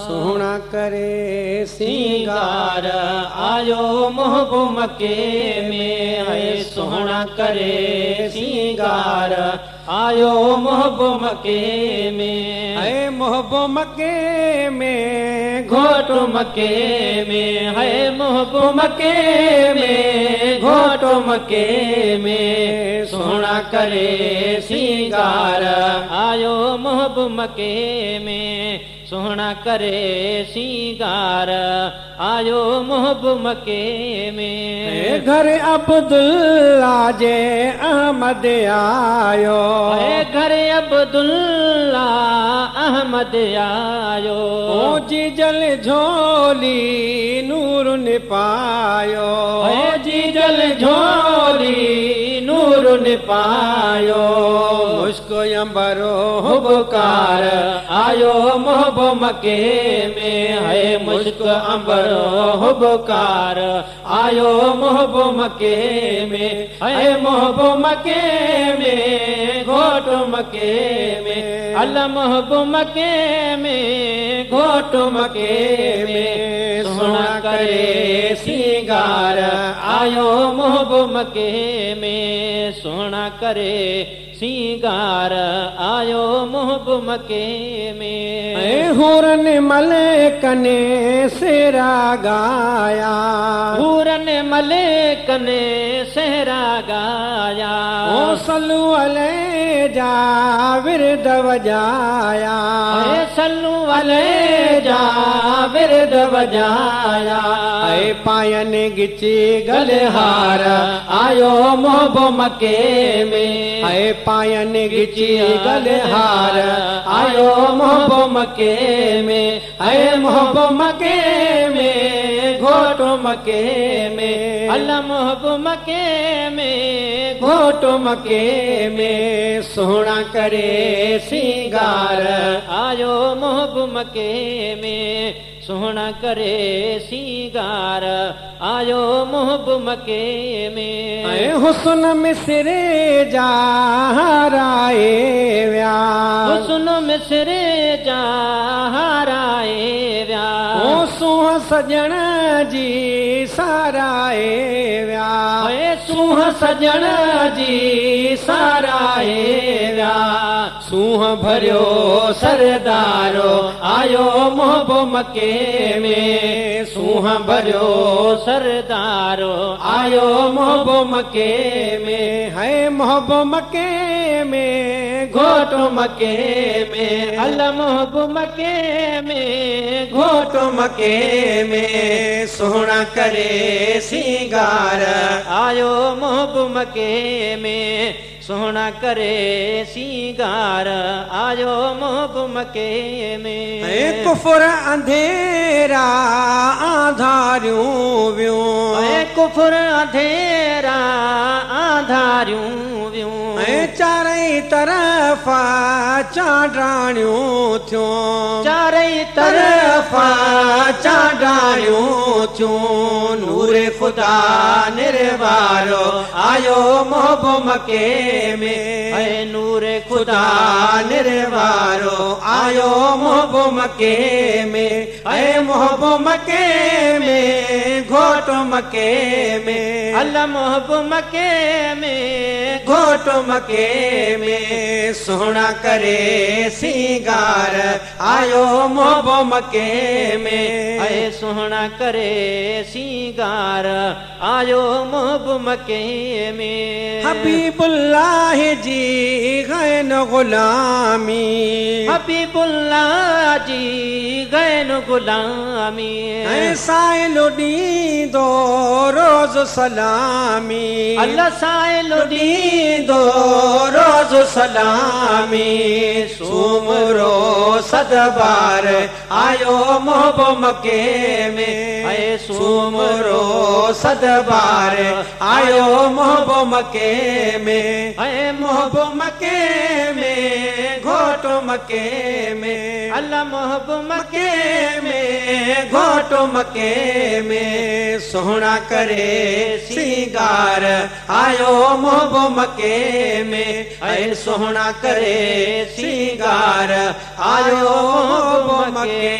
सोहना करे सिंगार आयो मोहबो मके में है। सोहना करे सिंगार आयो मोहबो मके में है। मोहबो मके में घोटो मके में है। मोहबो मके में घोटो मके में सोहना करे सिंगार आयो मोहबो मके में। सोहना करे सिंगार आयो मोहबो मके में। घर अब्दुल्ला जे अहमद आयो। घर अब्दुल्ला अहमद आयो। ओ जी जल झोली नूर ने पायो। जी जल झोली नूर ने पायो। मुस्को अंबरो हुबकार आयो मोहबो मके में है। मुस्क अंबरो हुबकार आयो मोहबो मके में है। मोहबो मके में घोटो मके में अल्लाह मोहबो मके में घोटो मके में सोहना करे सिंगार आयो मोहबो मके में। सोहना करे सिंगार आयो मोहबो मके में। हुरन मलिक ने सेरा गाया। हुरन मलिक ने सेहरा गाया। ओ सल्लू अलैहि जा विरद वजाया। सल्लू अलैहि जा विरद वजाया। पायन गिची गलहार आयो मोहबो मके में। पायन गिची गलहार आयो मोहबो मके में। मोहबो मके में घोटो मके में अल्लाह मोहबो मके में घोटो मके में सोहना करे सिंगार आयो मोहबो मके में। सोहना करे सिंगार आयो मोहबो मके में। हुस्न मिसरे जा हराए व्या। हुस्न मिसरे जा हराए व्या। ओ सुह सजण जी साराए व्या। सुह सजण जी साराए व्या। सूह भरियो सरदारो आयो मोहबो मके में। सूह भरियो सरदारो आयो मोहबो मके में। है मोहबो मके में घोटो मके में अल्लाह मोहबो मके में घोटो मके में सोहना करे सिंगार आयो मोहबो मके में। सोहना करे सिंगार आयो मोहबो मके में। कुफर अंधेरा आधारियूं वियूं। कुफर अंधेरा आधारियूं वियूं। चारई तरफ़ चांडाणियूं थियूं। चारई तरफ़ चांडाणियूं थियूं। नूरे खुदा निर्वारो आयो मोहबो मके में। नूरे खुदा निर्वारो आयो मोहबो मके में। मोहबो मके में घोटो मके में अल्लाह मोहबो मके में घोटो मके में। सोहना करे सिंगार आयो मोहबो मके में। सोहना करे सिंगार आयो मोहबो मके में। हबीबुल्लाह जी गैन गुलामी। हबीबुल्लाह जी गैन गुलामी। साइलो दीदो रोज सलामी। अल्लाह साइलो दीदो रोज सलामी। सुमरो सदबार आयो मोहबो मके में। सुमरो सदबार आयो मोहबो मके में। मोहबो मके में घोट घोट मके में अल्लाह मोहब मके मके में घोट मके में सोहना करे सिंगार आयो मोहब मके में ऐ सोहना करे सिंगार आयो मोहब मके